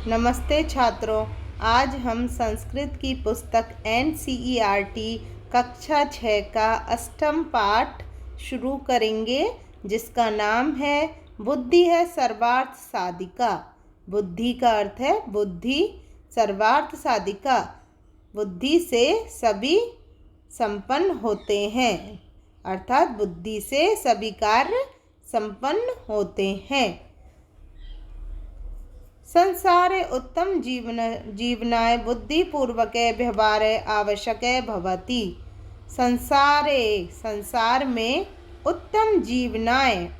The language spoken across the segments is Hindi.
नमस्ते छात्रों। आज हम संस्कृत की पुस्तक NCERT कक्षा 6 का अष्टम पाठ शुरू करेंगे, जिसका नाम है बुद्धि है सर्वार्थ साधिका। बुद्धि का अर्थ है बुद्धि, सर्वार्थ साधिका बुद्धि से सभी संपन्न होते हैं, अर्थात बुद्धि से सभी कार्य संपन्न होते हैं। संसारे उत्तम जीवनाय बुद्धिपूर्वके व्यवहारे आवश्यके भवति। संसार में उत्तम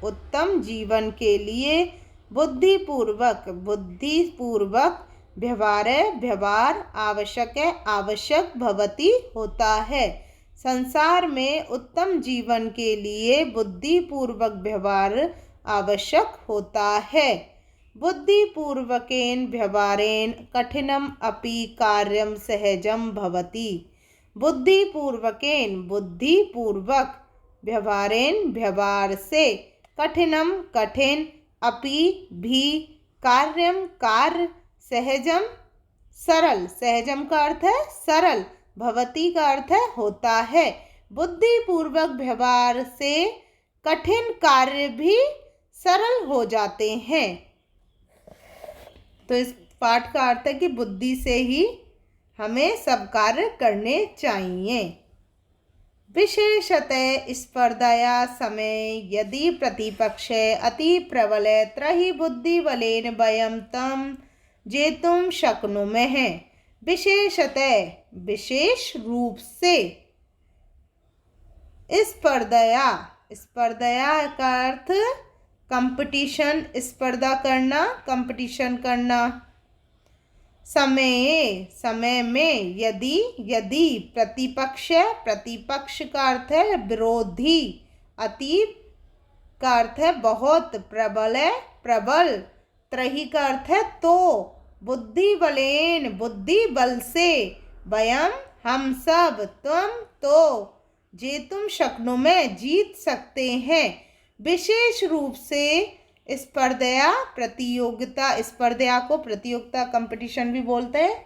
उत्तम जीवन के लिए बुद्धिपूर्वक व्यवहार आवश्यक भवति होता है। संसार में उत्तम जीवन के लिए बुद्धिपूर्वक व्यवहार आवश्यक होता है। बुद्धिपूर्वकेन व्यवहारेण कठिनम अपि कार्यम सहजम भवति। बुद्धिपूर्वक व्यवहार से कठिन अपि भी कार्य सहजम सहजम का अर्थ है सरल, भवति का अर्थ है होता है। बुद्धिपूर्वक व्यवहार से कठिन कार्य भी सरल हो जाते हैं। तो इस पाठ का अर्थ है कि बुद्धि से ही हमें सब कार्य करने चाहिए। विशेषतः स्पर्धया समय यदि प्रतिपक्षे अति प्रबल तर्हि बुद्धिबलेन वयं तं जेतुं शक्नुमः। विशेषतः विशेष रूप से, स्पर्धया का अर्थ कंपटीशन, स्पर्धा करना, कंपटीशन करना। समय में यदि प्रतिपक्ष का अर्थ है विरोधी, अति का अर्थ है बहुत, प्रबल, त्रही का अर्थ है तो, बुद्धि बल से, वयम हम सब, तुम तो, जेतुम शक्नुमः जीत सकते हैं। विशेष रूप से स्पर्धा को प्रतियोगिता कंपटीशन भी बोलते हैं।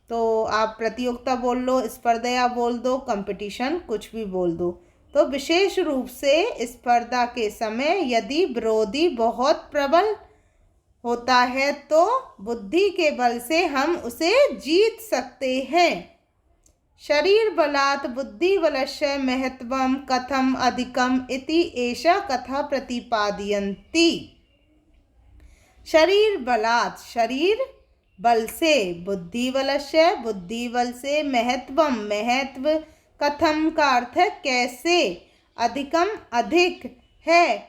तो आप प्रतियोगिता बोल लो, स्पर्धा बोल दो, कंपटीशन कुछ भी बोल दो। तो विशेष रूप से स्पर्धा के समय यदि विरोधी बहुत प्रबल होता है तो बुद्धि के बल से हम उसे जीत सकते हैं। शरीर बलात् बुद्धिबलस्य महत्वं कथम अधिकम इति एषा कथा प्रतिपादयन्ति। शरीर बल से, बुद्धि बल से, महत्व कथम का अर्थ है कैसे, अधिकम अधिक है,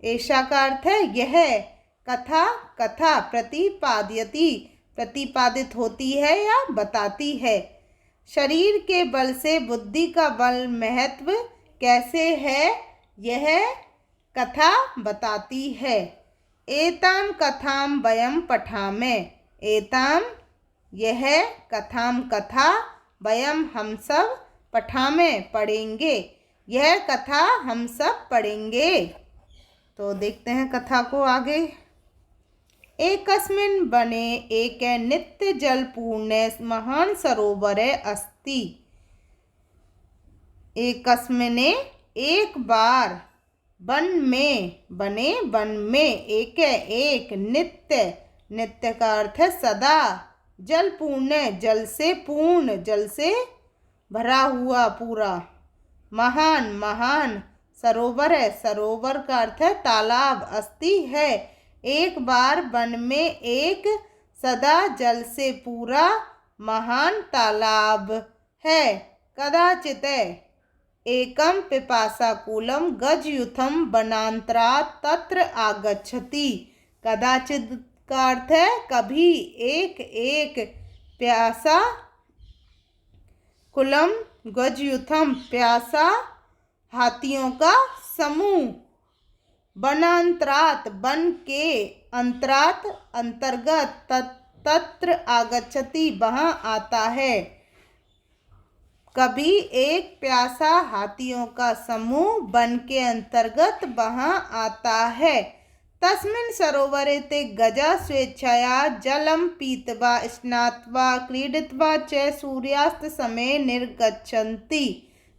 ऐशा का अर्थ है यह, कथा प्रतिपादित होती है या बताती है। शरीर के बल से बुद्धि का बल महत्व कैसे है, यह कथा बताती है। एताम कथाम वयम पठामे। एताम यह कथा वयम हम सब पठामे पढ़ेंगे, यह कथा हम सब पढ़ेंगे। तो देखते हैं कथा को आगे। एकस्मिन् वने एके नित्य जलपूर्णे महान सरोवरे अस्ति। एकस्मिन् एक बार, वन में एक नित्य का अर्थ है सदा, जलपूर्ण जल से भरा हुआ पूरा, महान सरोवर का अर्थ है तालाब, अस्ति है। एक बार वन में एक सदा जल से पूरा महान तालाब है। कदाचित एकम पिपासाकुलं गजयुथं वनांतरात् तत्र आगच्छति। कदाचित का अर्थ है कभी, एक प्यासा, कुलम गजयुथम प्यासा हाथियों का समूह, वनांतरात वन के अंतर्गत, तत्र आगच्छति वहाँ आता है। कभी एक प्यासा हाथियों का समूह वन के अंतर्गत वहाँ आता है। तस्मिन् सरोवरे ते गजा स्वेच्छया जलं पीत्वा स्नात्वा क्रीडित्वा च सूर्यास्त समय निर्गच्छन्ति।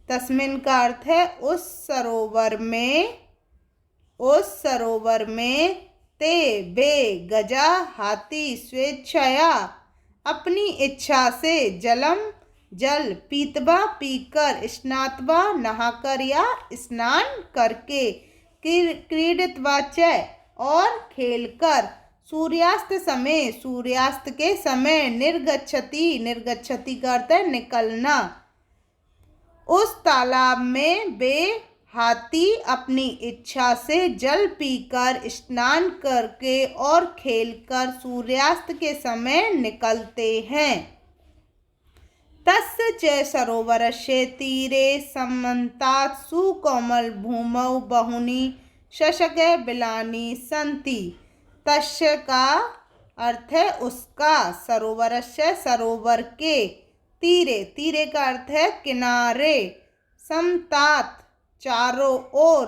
तस्मिन् का अर्थ है उस सरोवर में ते वे गजा हाथी स्वेच्छया अपनी इच्छा से जल पीतवा पीकर स्नात्वा नहाकर या स्नान करके क्रीडित्वा च और खेलकर सूर्यास्त के समय निर्गच्छति का अर्थ है निकलना। उस तालाब में वे हाथी अपनी इच्छा से जल पीकर स्नान करके और खेलकर सूर्यास्त के समय निकलते हैं। तस्य च सरोवरस्य तीरे समन्तात् सुकोमल भूमौ बहूनि शशक बिलानि सन्ति। तस्य का अर्थ है उसका, सरोवरस्य सरोवर के, तीरे का अर्थ है किनारे, समतात चारों ओर,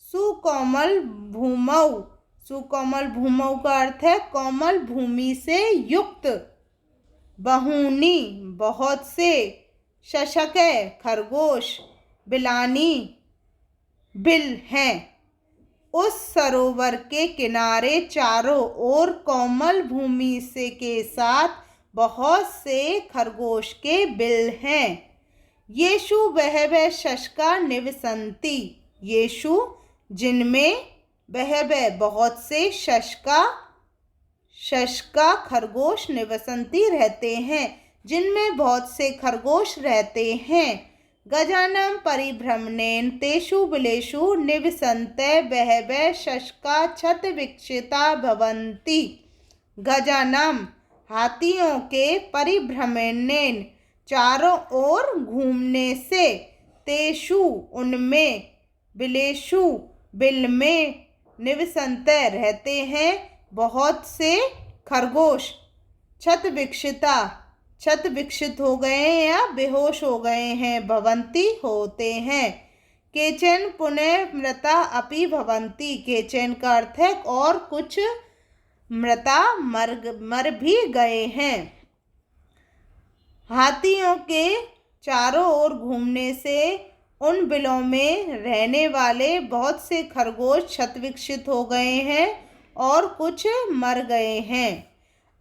सुकोमल भूमौ का अर्थ है कोमल भूमि से युक्त, बहूनि बहुत से, शशक खरगोश, बिलानी बिल हैं। उस सरोवर के किनारे चारों ओर कोमल भूमि से के साथ बहुत से खरगोश के बिल हैं। येषु बहवः शशका निवसन्ति। येषु जिनमें बहवः बहुत से शशका खरगोश निवसन्ति रहते हैं, जिनमें बहुत से खरगोश रहते हैं। गजानां परिभ्रमणेन तेषु बिलेषु निवसन्तः बहवः शशका क्षतविक्षिता भवन्ति। गजानां हाथियों के परिभ्रमणेन चारों ओर घूमने से, तेषु उनमें, बिलेषु बिल में, निवसन्त रहते हैं बहुत से खरगोश, छत विक्षित हो गए हैं या बेहोश हो गए हैं, भवंती होते हैं। केचन पुनः मृता अपि भवंती। केचन का अर्थ है और कुछ मृता मर भी गए हैं। हाथियों के चारों ओर घूमने से उन बिलों में रहने वाले बहुत से खरगोश क्षतविक्षित हो गए हैं और कुछ मर गए हैं।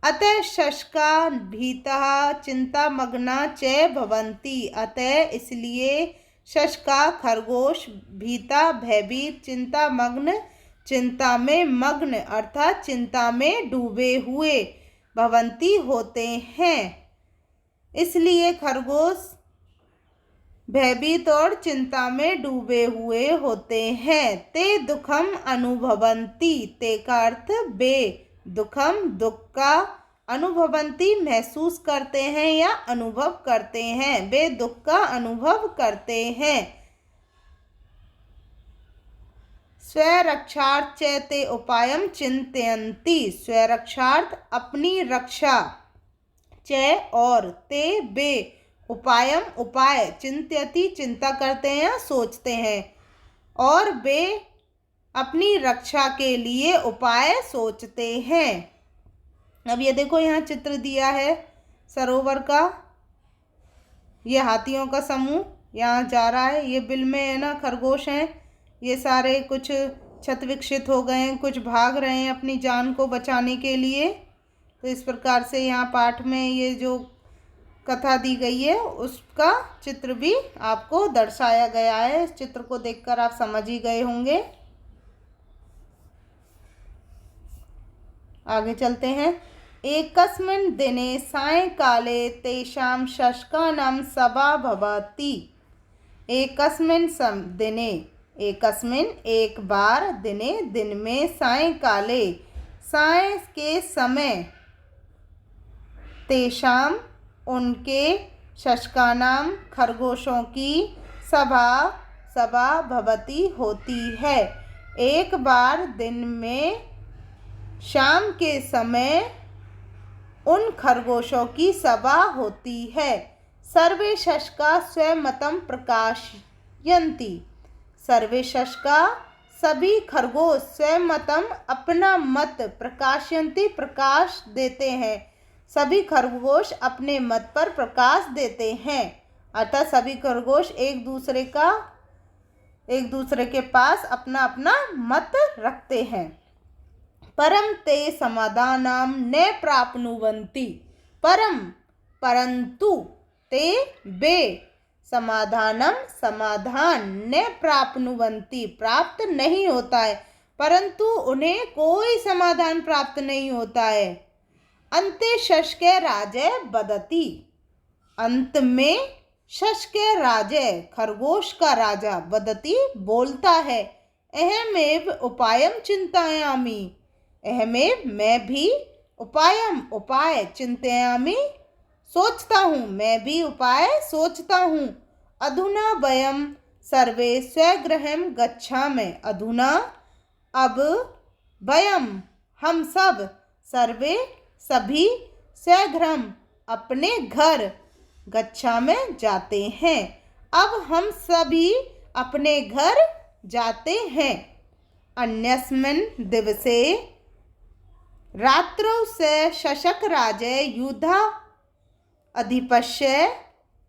अतः शशका भीतः चिंतामग्ना च भवन्ति। अतः इसलिए शशका खरगोश, भीता भयभीत, चिंतामग्न चिंता में मग्न अर्थात चिंता में डूबे हुए, भवंती होते हैं। इसलिए खरगोश भयभीत और चिंता में डूबे हुए होते हैं। ते दुखम अनुभवन्ति। ते का अर्थ बे, दुखम दुख का, अनुभवन्ति महसूस करते हैं या अनुभव करते हैं, वे दुख का अनुभव करते हैं। स्वरक्षार्थ च ते उपायम चिंतयन्ति। स्वरक्षार्थ अपनी रक्षा, च और, ते बे उपायम उपाय, चिंत्यति चिंता करते हैं सोचते हैं, और वे अपनी रक्षा के लिए उपाय सोचते हैं। अब ये देखो यहाँ चित्र दिया है सरोवर का, ये हाथियों का समूह यहाँ जा रहा है, ये बिल में है ना खरगोश हैं, ये सारे कुछ क्षतविक्षित हो गए हैं, कुछ भाग रहे हैं अपनी जान को बचाने के लिए। तो इस प्रकार से यहाँ पाठ में ये जो कथा दी गई है उसका चित्र भी आपको दर्शाया गया है। इस चित्र को देखकर आप समझ ही गए होंगे। आगे चलते हैं। एकस्मिन् दिने सायंकाले तेषां शशकानां सभा भवति। एकस्मिन् दिने, एकस्मिन् एक बार, दिने दिन में, सायंकाले साय के समय, तेषां उनके, शशकानां खरगोशों की, सभा भवती होती है। एक बार दिन में शाम के समय उन खरगोशों की सभा होती है। सर्वे शशका स्वमतं प्रकाशयन्ति। सर्वे शशका सभी खरगोश स्वमतम अपना मत प्रकाशयन्ति प्रकाश देते हैं। सभी खरगोश अपने मत पर प्रकाश देते हैं, अर्थात सभी खरगोश एक दूसरे के पास अपना अपना मत रखते हैं। परम ते समाधानाम न प्राप्नुवन्ति। परम परंतु ते बे समाधानम समाधान न प्राप्नुवन्ति प्राप्त नहीं होता है, परंतु उन्हें कोई समाधान प्राप्त नहीं होता है। अंते शशके राजे बदती। अंत में शशके राजे खरगोश का राजा बदती बोलता है। अहमेव उपायम चिंतायामि। अहमेव मैं भी उपायम उपाय चिंतायामि सोचता हूँ, मैं भी उपाय सोचता हूँ। अधुना वयम सर्वे स्वगृहं गच्छामः। अधुना अब वयम हम सब सर्वे सभी स्वगृहं अपने घर गच्छामः जाते हैं। अब हम सभी अपने घर जाते हैं। अन्यस्मिन् दिवसे रात्रौ स शशक राजे युधा अधिपस्य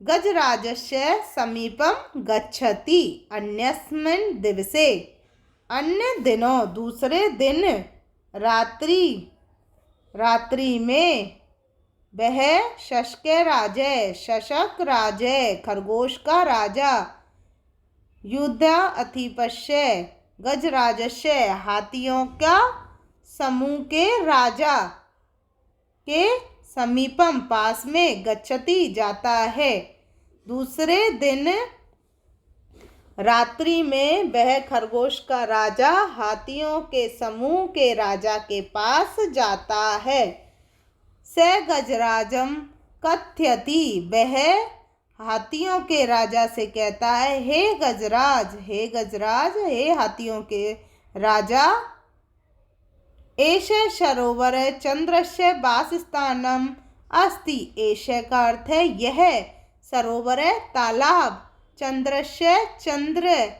गजराजस्य समीपम गच्छति। अन्यस्मिन् दिवसे अन्य दिनों दूसरे दिन रात्रि में वह शशक राजे खरगोश का राजा युद्ध अधिपस्य गजराजस्य हाथियों का समूह के राजा के समीपम पास में गच्छति जाता है। दूसरे दिन रात्रि में वह खरगोश का राजा हाथियों के समूह के राजा के पास जाता है। स गजराजम कथयति। वह हाथियों के राजा से कहता है, हे गजराज, हे हाथियों के राजा, एष सरोवर चंद्रस्य वासस्थानम अस्ति। एष का अर्थ है यह सरोवर तालाब, चंद्रस्य चंद्र,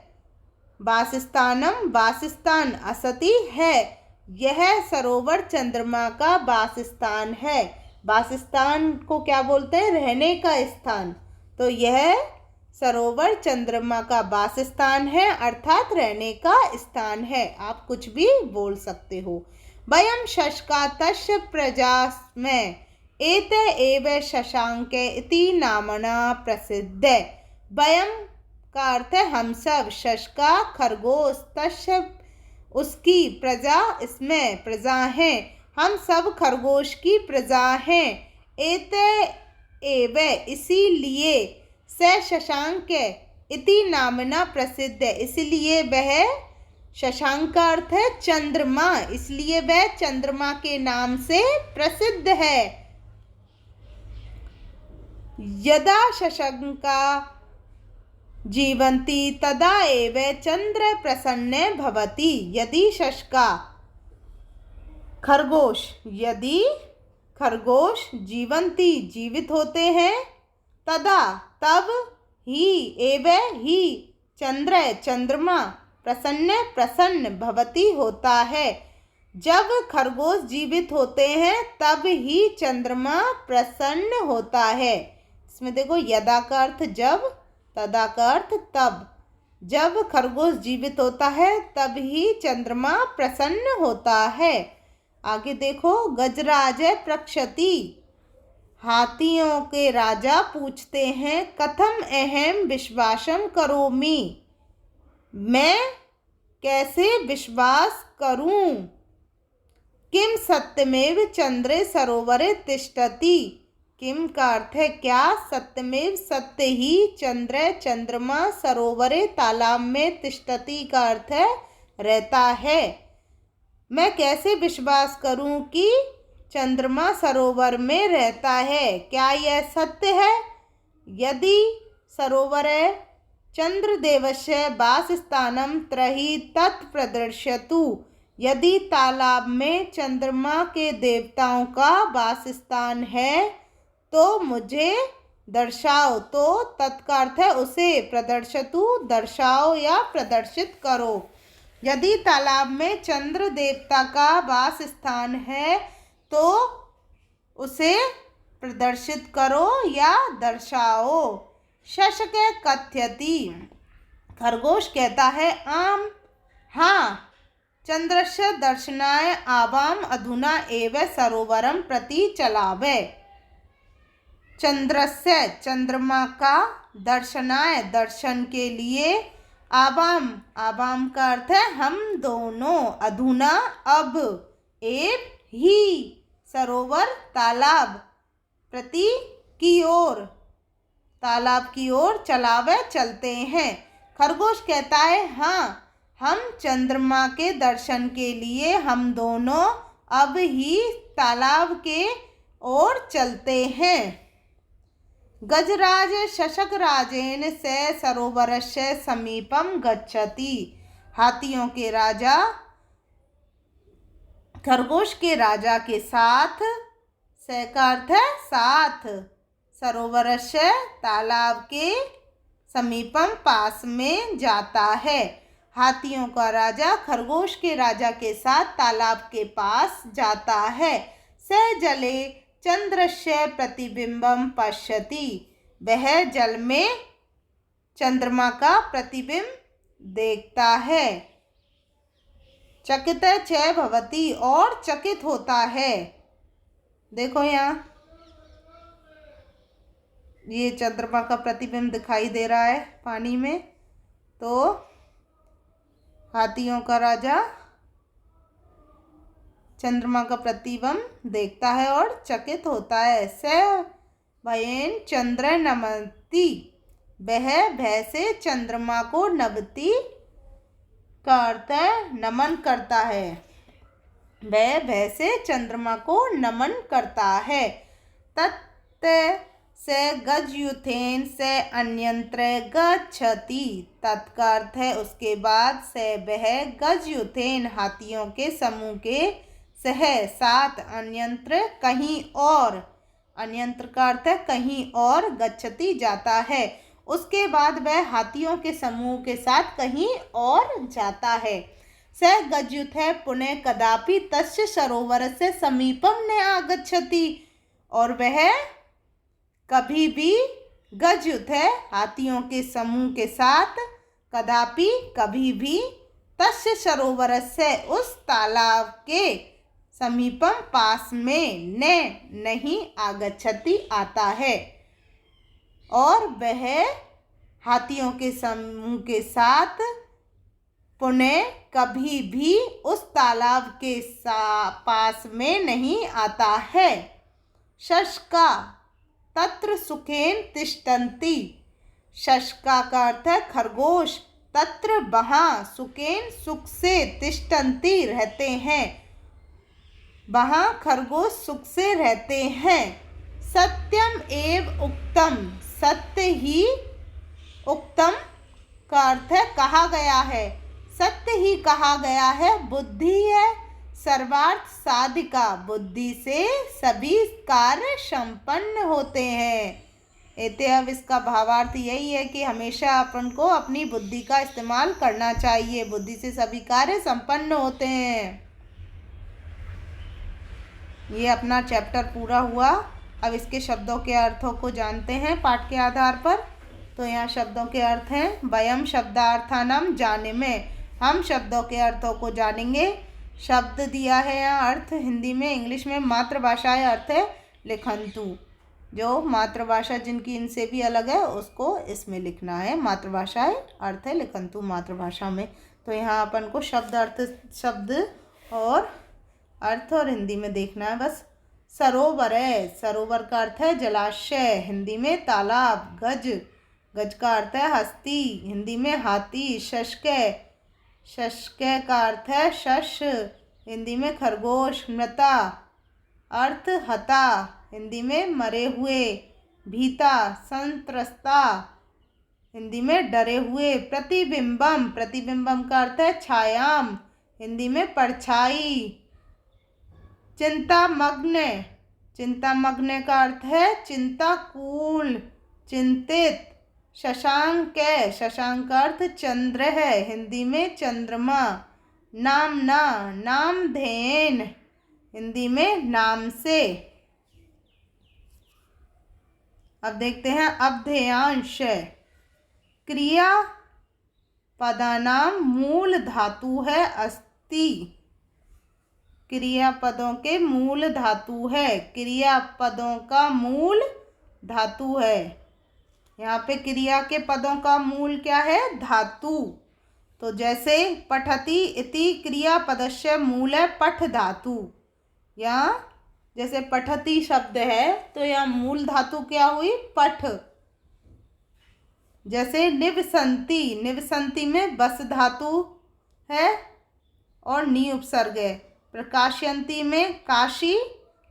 वासस्थानम वासस्थान, असति है यह सरोवर चंद्रमा का वासस्थान है। वासस्थान को क्या बोलते हैं? रहने का स्थान। तो यह सरोवर चंद्रमा का वासस्थान है, अर्थात रहने का स्थान है। आप कुछ भी बोल सकते हो। वयम शशकातस्य प्रजास्मः एत एव शशांके इति नामना प्रसिद्ध। वयम का अर्थ है हम सब, शशका खरगोश, तस्य उसकी, प्रजा इसमें प्रजा है, हम सब खरगोश की प्रजा हैं। एत एव इसीलिए, स शशांक इति नामना प्रसिद्ध, इसलिए वह, शशांक का अर्थ है चंद्रमा, इसलिए वह चंद्रमा के नाम से प्रसिद्ध है। यदा शशंका जीवन्ति तदा एव चंद्र प्रसन्न भवति। यदि शशका खरगोश, यदि खरगोश जीवन्ति जीवित होते हैं, तदा तब ही, एव ही, चंद्र चंद्रमा, प्रसन्न भवति होता है। जब खरगोश जीवित होते हैं तब ही चंद्रमा प्रसन्न होता है। इसमें देखो, यदा का अर्थ जब, तदा का अर्थ तब। जब खरगोश जीवित होता है तब ही चंद्रमा प्रसन्न होता है। आगे देखो, गजराज प्रक्षति। हाथियों के राजा पूछते हैं, कथम अहम विश्वासम करोमि। मैं कैसे विश्वास करूं? किम सत्यमेव चंद्रे सरोवरे तिष्ठति। किम का अर्थ है क्या, सत्यमेव सत्य ही, चंद्र चंद्रमा, सरोवरे तालाब में, तिष्ठति का अर्थ है रहता है। मैं कैसे विश्वास करूं कि चंद्रमा सरोवर में रहता है, क्या यह सत्य है? यदि सरोवर चंद्रदेवस्य वासस्थानम त्रही तत्प्रदर्शतु। यदि तालाब में चंद्रमा के देवताओं का वासस्थान है तो मुझे दर्शाओ। तो तत्का अर्थ है उसे, प्रदर्शतु दर्शाओ या प्रदर्शित करो। यदि तालाब में चंद्र देवता का वास स्थान है तो उसे प्रदर्शित करो या दर्शाओ। शशक कथयति, खरगोश कहता है आम, हाँ। चंद्रस्य दर्शनाय आवाम अधुना एव सरोवरम प्रति चलावे। चंद्रस्य चंद्रमा का, दर्शनाय दर्शन के लिए, आवाम आवाम का अर्थ है हम दोनों, अधुना अब, एव ही सरोवर तालाब, प्रति की ओर तालाब की ओर चलावे चलते हैं। खरगोश कहता है हाँ, हम चंद्रमा के दर्शन के लिए हम दोनों अब ही तालाब के ओर चलते हैं। गजराज शशकराजेन से सरोवरस्य समीपम गच्छति। हाथियों के राजा खरगोश के राजा के साथ, से का अर्थ है साथ, सरोवरस्य तालाब के, समीपम पास में जाता है। हाथियों का राजा खरगोश के राजा के साथ तालाब के पास जाता है। स जले चंद्रस्य प्रतिबिंबम पश्यति। वह जल में चंद्रमा का प्रतिबिंब देखता है। चकित च भवति, और चकित होता है। देखो यहाँ ये चंद्रमा का प्रतिबिंब दिखाई दे रहा है पानी में। तो हाथियों का राजा चंद्रमा का प्रतिबिंब देखता है और चकित होता है। स भयेन चंद्र नमति, वह भय से चंद्रमा को नमति का अर्थ है नमन करता है। वह भय से चंद्रमा को नमन करता है। तत् से गजयुथेन से अन्यंत्र गच्छति। तत्का अर्थ है उसके बाद, से वह गजयुथेन हाथियों के समूह के, सह साथ, अन्यंत्र कहीं और, अन्यंत्र का अर्थ है कहीं और, गच्छति जाता है। उसके बाद वह हाथियों के समूह के साथ कहीं और जाता है। स गजयुथ है पुनः कदापि तस्य सरोवर से समीपम न आगच्छति। और वह कभी भी, गजयुथ है हाथियों के समूह के साथ, कदापि कभी भी, तस्य सरोवर से उस तालाब के, समीपम पास में, न नहीं, आगच्छति आता है। और वह हाथियों के समूह के साथ पुनः कभी भी उस तालाब के पास में नहीं आता है। शशका तत्र सुखेन तिष्ठन्ति। शशका का अर्थ है खरगोश, तत्र वहाँ, सुखेन सुख से, तिष्ठन्ति रहते हैं, वहाँ खरगोश सुख से रहते हैं। सत्यम एव उक्तम, सत्य ही, उक्तम का अर्थ है कहा गया है, सत्य ही कहा गया है। बुद्धि है सर्वार्थ साधिका, बुद्धि से सभी कार्य संपन्न होते हैं। अब इसका भावार्थ यही है कि हमेशा अपन को अपनी बुद्धि का इस्तेमाल करना चाहिए, बुद्धि से सभी कार्य संपन्न होते हैं। ये अपना चैप्टर पूरा हुआ। अब इसके शब्दों के अर्थों को जानते हैं पाठ के आधार पर। तो यहाँ शब्दों के अर्थ हैं, वयम शब्दार्थानाम जाने में, हम शब्दों के अर्थों को जानेंगे। शब्द दिया है यहाँ अर्थ हिंदी में, इंग्लिश में मातृभाषाएं अर्थ है लिखंतु, जो मातृभाषा जिनकी इनसे भी अलग है उसको इसमें लिखना है। मातृभाषाएं अर्थ है लिखंतु मातृभाषा में। तो यहाँ अपन को शब्द अर्थ, शब्द और अर्थ और हिंदी में देखना है बस। सरोवर है, सरोवर का अर्थ है जलाशय, हिंदी में तालाब। गज, गज का अर्थ है हस्ती, हिंदी में हाथी। शशके, शशके का अर्थ है शश, हिंदी में खरगोश। मृता अर्थ हता, हिंदी में मरे हुए। भीता संत्रस्ता, हिंदी में डरे हुए। प्रतिबिंबम, प्रतिबिंबम का अर्थ है छायाम, हिंदी में परछाई। चिंतामग्न, चिंतामग्न का अर्थ है चिंताकुल, चिंतित। शशांक, शशांक का अर्थ चंद्र है, हिंदी में चंद्रमा। नामना, नामधेन, हिंदी में नाम से। अब देखते हैं अभ्यांश। क्रिया पदानाम मूल धातु है अस्ति। क्रियापदों के मूल धातु है, क्रियापदों का मूल धातु है। यहाँ पे क्रिया के पदों का मूल क्या है? धातु। तो जैसे पठति इति क्रियापदस्य मूल है पठ धातु। यहाँ जैसे पठति शब्द है तो यहाँ मूल धातु क्या हुई? पठ। जैसे निवसंति, निवसंति में बस धातु है और नी उपसर्ग है। प्रकाशयंती में काशी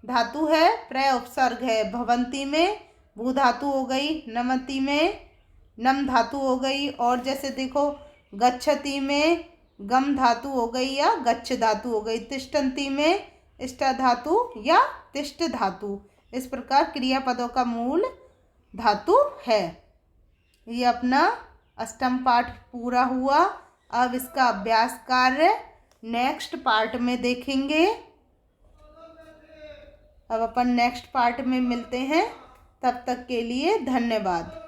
धातु है, प्र उपसर्ग है। भवंती में भू धातु हो गई, नमति में नम धातु हो गई। और जैसे देखो गच्छति में गम धातु हो गई या गच्छ धातु हो गई। तिष्ठन्ति में इष्ट धातु या तिष्ठ धातु। इस प्रकार क्रियापदों का मूल धातु है। ये अपना अष्टम पाठ पूरा हुआ। अब इसका अभ्यास कार्य नेक्स्ट पार्ट में देखेंगे। अब अपन नेक्स्ट पार्ट में मिलते हैं। तब तक के लिए धन्यवाद।